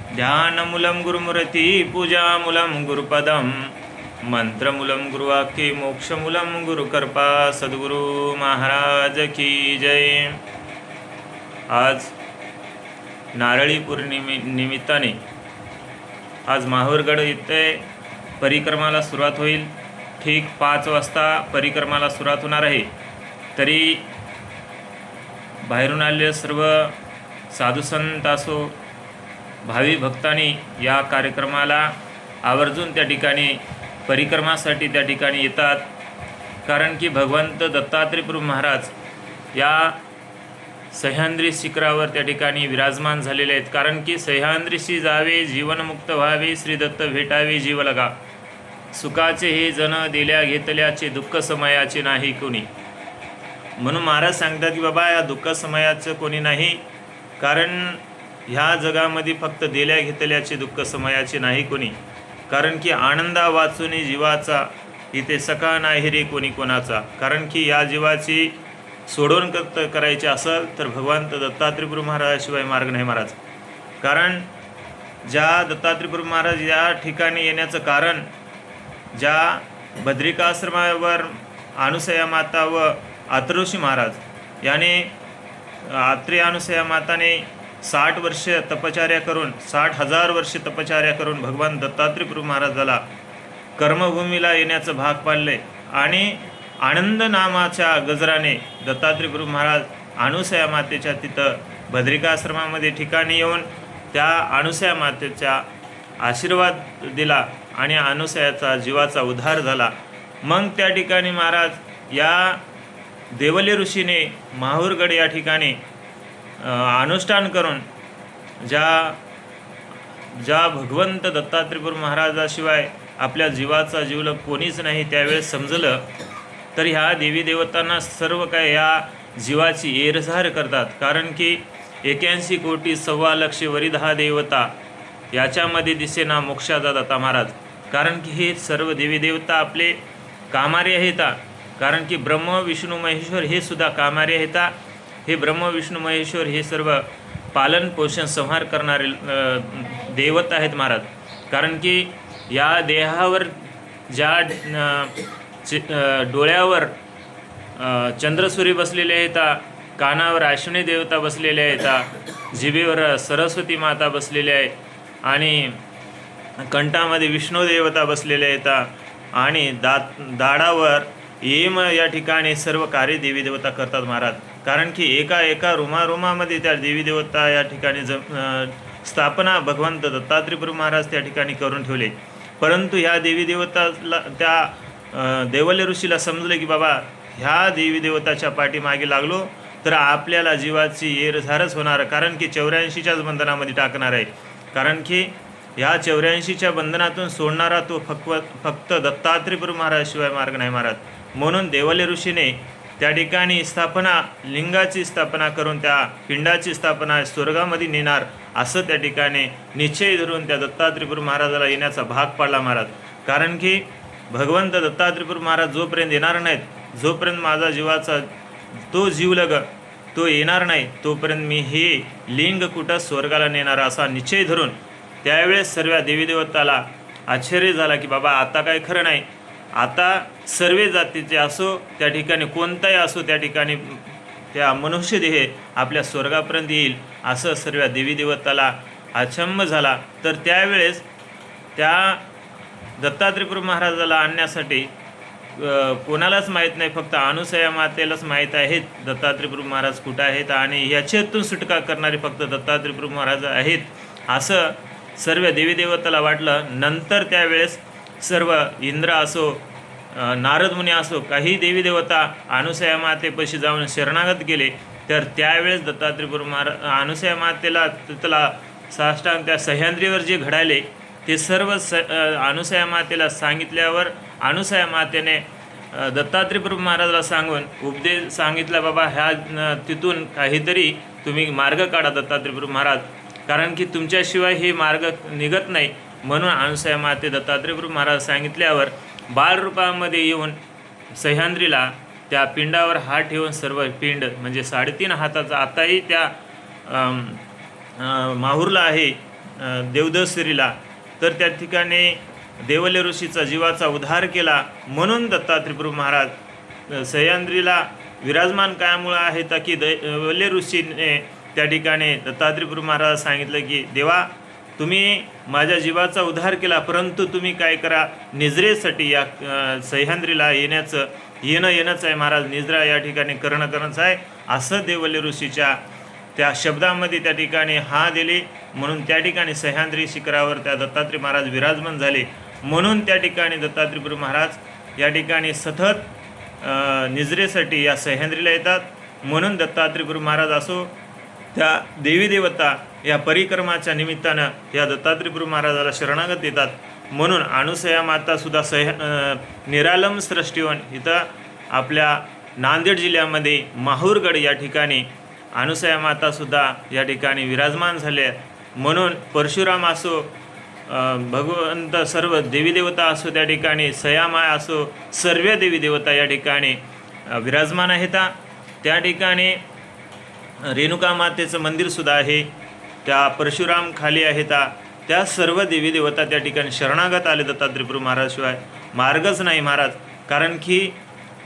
ध्यानमूलं गुरुमूर्ति पूजामूलं गुरुपदं मंत्रमूलं गुरुवाक्ये मोक्षमूलं गुरुकृपा सद्गुरु महाराज की जय। आज नारळी निमित्ताने आज माहूरगड येथे परिक्रमाला सुरुवात होईल। ठीक 5 वाजता परिक्रमाला सुरुवात होणार आहे। तरी बाहेरून आलेले सर्व साधुसंत असो भावी भक्तांनी या कार्यक्रमाला आवर्जून त्या ठिकाणी परिक्रमासाठी त्या ठिकाणी येतात। कारण की भगवंत दत्तात्रेय प्रभू महाराज या सह्याद्री शिखरावर त्या ठिकाणी विराजमान झालेले आहेत। कारण की सह्याद्रीशी जावे जीवनमुक्त व्हावे, श्री दत्त भेटावे जीव लगा, सुखाचे हे जन दिल्या घेतल्याचे दुःख समयाचे नाही कोणी। म्हणून महाराज सांगतात की बाबा या दुःख समयाचं कोणी नाही, कारण ह्या जगामध्ये फक्त दिल्या घेतल्याचे दुःख समयाचे नाही कोणी। कारण की आनंदा वाचून जीवाचा इथे सका नाही रे कोणी कोणाचा। कारण की या जीवाची सोडवण करायची असेल तर भगवंत दत्तात्रेय प्रभू महाराजाशिवाय मार्ग नाही महाराज। कारण ज्या दत्तात्रेय प्रभू महाराज या ठिकाणी येण्याचं कारण, ज्या बद्रिकाश्रमावर अनुसया माता व अत्रोशी महाराज याने आत्रे अनुसया माताने 60 वर्ष तपचार्या करून 60,000 वर्ष तपचार्या करून भगवान दत्तात्रेय प्रभू महाराजाला कर्मभूमीला येण्याचं भाग पाडले। आणि आनंद नामाच्या गजराने दत्तात्रेय प्रभू महाराज अनुसया मातेच्या तिथं बद्रिकाश्रमामध्ये ठिकाणी येऊन त्या अनुसया मातेचा आशीर्वाद दिला आणि अनुसयाचा जीवाचा उद्धार झाला। मग त्या ठिकाणी महाराज या देवले ऋषीने माहूरगड या ठिकाणी अनुष्ठान करून ज्या भगवंत दत्तात्रेय प्रभू महाराजाशिवाय आपल्या जीवाचा जीवलग कोणीच नाही त्यावेळेस समजलं। तर ह्या देवी देवतांना सर्व काय या जीवाची एरझार करतात। कारण की 81 कोटी 1.25 लक्ष वरी 10 देवता याच्यामध्ये दिसेना मोक्षाचा दाता महाराज। कारण की हे सर्व देवी देवता आपले कामारे आहेत। कारण की ब्रह्म विष्णू महेश्वर हे सुद्धा कामारे आहेत। हे ब्रह्म विष्णू महेश्वर हे सर्व पालन पोषण संहार करणारे देवता आहेत महाराज। कारण की या देहावर ज्या डोळ्यावर चंद्रसूर्य बसलेले आहेत, कानावर अश्विनी देवता बसलेले आहेत, जिभेवर सरस्वती माता बसलेले आहे आणि कंठामध्ये विष्णू देवता बसलेले आहेत आणि दाढावर येम या ठिकाणी सर्व कार्य देवी देवता करतात महाराज। कारण की एका रूमामध्ये त्या देवी देवता या ठिकाणी स्थापना भगवंत दत्तात्रेय प्रभू महाराज त्या ठिकाणी करून ठेवले। परंतु ह्या देवी देवताला त्या देवले ऋषीला समजले की बाबा ह्या देवी देवताच्या पाठीमागे लागलो तर आपल्याला जीवाची एरझारच होणार। कारण की 84च्याच बंधनामध्ये टाकणार आहे। कारण की ह्या 84च्या बंधनातून सोडणारा तो फक्त दत्तात्रेय प्रभू महाराजशिवाय मार्ग नाही महाराज। म्हणून देवले ऋषीने त्या ठिकाणी लिंगाची स्थापना करून त्या पिंडाची स्थापना स्वर्गामध्ये नेणार असं त्या ठिकाणी निश्चय धरून त्या दत्तात्रेय प्रभू महाराजाला येण्याचा भाग पाडला महाराज। कारण की भगवंत दत्तात्रेय प्रभू महाराज जोपर्यंत येणार नाहीत, जोपर्यंत माझा जीवाचा तो जीवलग तो येणार नाही तोपर्यंत मी हे लिंग कुठं स्वर्गाला नेणार असा निश्चय धरून त्यावेळेस सर्व देवी देवताला आश्चर्य झाला की बाबा आता काय खरं नाही, आता सर्व जातीचे असो त्या ठिकाणी कोणताही असो त्या ठिकाणी त्या मनुष्य देह आपल्या स्वर्गापर्यंत येईल असं सर्व देवी देवताला अचंब झाला। तर त्यावेळेस त्या दत्तात्रेय प्रभू महाराजाला आणण्यासाठी कोणालाच माहीत नाही, फक्त अनुसया मातेलाच माहीत आहेत दत्तात्रेय प्रभू महाराज कुठं आहेत आणि ह्याच्यातून सुटका करणारे फक्त दत्तात्रेय प्रभू महाराज आहेत असं सर्व देवी देवताला वाटलं। नंतर त्यावेळेस सर्व इंद्र असो नारद मुनी असो काही देवी देवता अनुसया मातेपाशी जाऊन शरणागत गेले। तर त्यावेळेस दत्तात्रेय प्रभू महाराज अनुसया मातेला तिथला साष्टांग त्या सह्याद्रीवर जे घडाले ते सर्व अनुसया मातेला सांगितल्यावर अनुसया मातेने दत्तात्रेय प्रभू महाराजाला सांगून उपदेश सांगितला बाबा ह्या तिथून काहीतरी तुम्ही मार्ग काढा दत्तात्रेय प्रभू महाराज। कारण की तुमच्याशिवाय हे मार्ग निघत नाही। म्हणून अनुसया माते दत्तात्रेय प्रभू महाराज सांगितल्यावर बालरूपामध्ये येऊन सह्याद्रीला त्या पिंडावर हात ठेवून सर्व पिंड म्हणजे 3.5 हाताचा आताही त्या माहूरला आहे देवदसिरीला, तर त्या ठिकाणी देवले ऋषीचा जीवाचा उद्धार केला. म्हणून दत्तात्रय प्रभू महाराज सह्याद्रीला विराजमान कायामुळे आहे, तर की देवले ऋषीने त्या ठिकाणी दत्तात्रय प्रभू महाराज सांगितलं की देवा, तुम्ही माझ्या जीवाचा उद्धार केला, परंतु तुम्ही काय करा, निद्रेसाठी या सह्याद्रीला येणंच आहे महाराज, निद्रा या ठिकाणी करणंच आहे, असं देवले ऋषीच्या त्या शब्दामध्ये त्या ठिकाणी दिले. म्हणून त्या ठिकाणी सह्याद्री शिखरावर त्या दत्तात्रय महाराज विराजमान झाले. म्हणून त्या ठिकाणी दत्तात्रय प्रभू महाराज या ठिकाणी सतत निद्रेसाठी या सह्याद्रीला येतात. म्हणून दत्तात्रय प्रभू महाराज असो, त्या देवी देवता या परिक्रमाच्या निमित्तानं या दत्तात्रय प्रभू महाराजाला शरणागत येतात. म्हणून अनुसया मातासुद्धा निरालंब सृष्टीवन इथं आपल्या नांदेड जिल्ह्यामध्ये माहूरगड या ठिकाणी अनुसया मातासुद्धा या ठिकाणी विराजमान झाले. म्हणून परशुराम असो, भगवंत सर्व देवी देवता असो, त्या ठिकाणी सयामाय असो, सर्व देवी देवता या ठिकाणी विराजमान आहेत. त्या ठिकाणी रेणुका मातेचं मंदिरसुद्धा आहे, त्या परशुराम खाली आहेत. त्या सर्व देवी देवता त्या ठिकाणी शरणागत आले दत्तात्रय प्रभू महाराजशिवाय मार्गच नाही महाराज. कारण की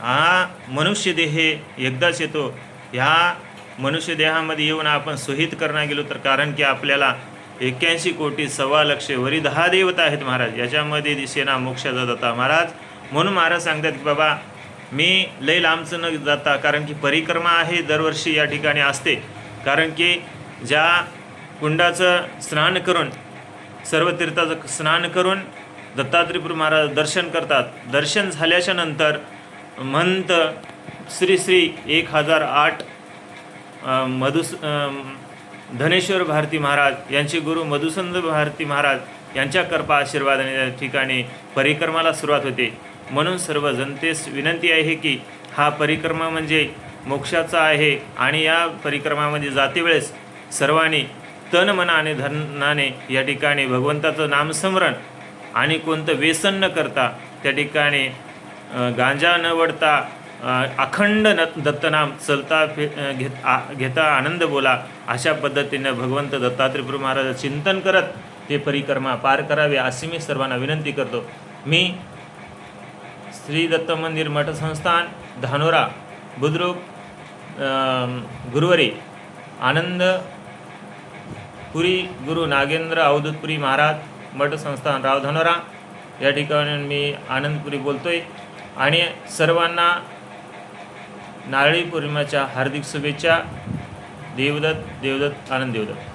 हा मनुष्य देह एकदाच येतो. ह्या मनुष्य देहामध्ये येऊन आपण सोहित करणं गेलो तर, कारण की आपल्याला 81 कोटी 1.25 लाख वरी 10 देवता आहेत महाराज, याच्यामध्ये दिसेना मोक्षाचा दाता महाराज. म्हणून महाराज सांगतात की बाबा, मी लई लांबचं न जाता, कारण की परिक्रमा आहे दरवर्षी या ठिकाणी असते. कारण की ज्या कुंडाचं स्नान करून, सर्व तीर्थाचं स्नान करून दत्तात्रय प्रभू महाराज दर्शन करतात. दर्शन झाल्याच्या नंतर महंत श्री 1008 धनेश्वर भारती महाराज यांचे गुरु मधुसूदन भारती महाराज यांच्या कृपा आशीर्वादाने या ठिकाणी परिक्रमाला सुरुवात होते. म्हणून सर्व जनतेस विनंती आहे की हा परिक्रमा म्हणजे मोक्षाचा आहे, आणि या परिक्रमामध्ये जाते वेळेस सर्वांनी तन मन आणि धनाने या ठिकाणी भगवंताचं नामस्मरण आणि कोणतं व्यसन न करता, त्या ठिकाणी गांजा न वडता अखंड दत्तनाम चलता घेता आनंद बोला, अशा पद्धतीनं भगवंत दत्तात्रय प्रभू महाराज चिंतन करत ते परिक्रमा पार करावे अशी मी सर्वांना विनंती करतो. मी श्री दत्त मंदिर मठ संस्थान धानोरा बुद्रुक गुरुवारी आनंद पुरी गुरु नागेंद्र अवधूतपुरी महाराज मठ संस्थान राव धानोरा या ठिकाणी मी आनंदपुरी बोलतोय. आणि सर्वांना नारळी पौर्णिमेच्या हार्दिक शुभेच्छा. देवदत्त आनंद देवदत्त.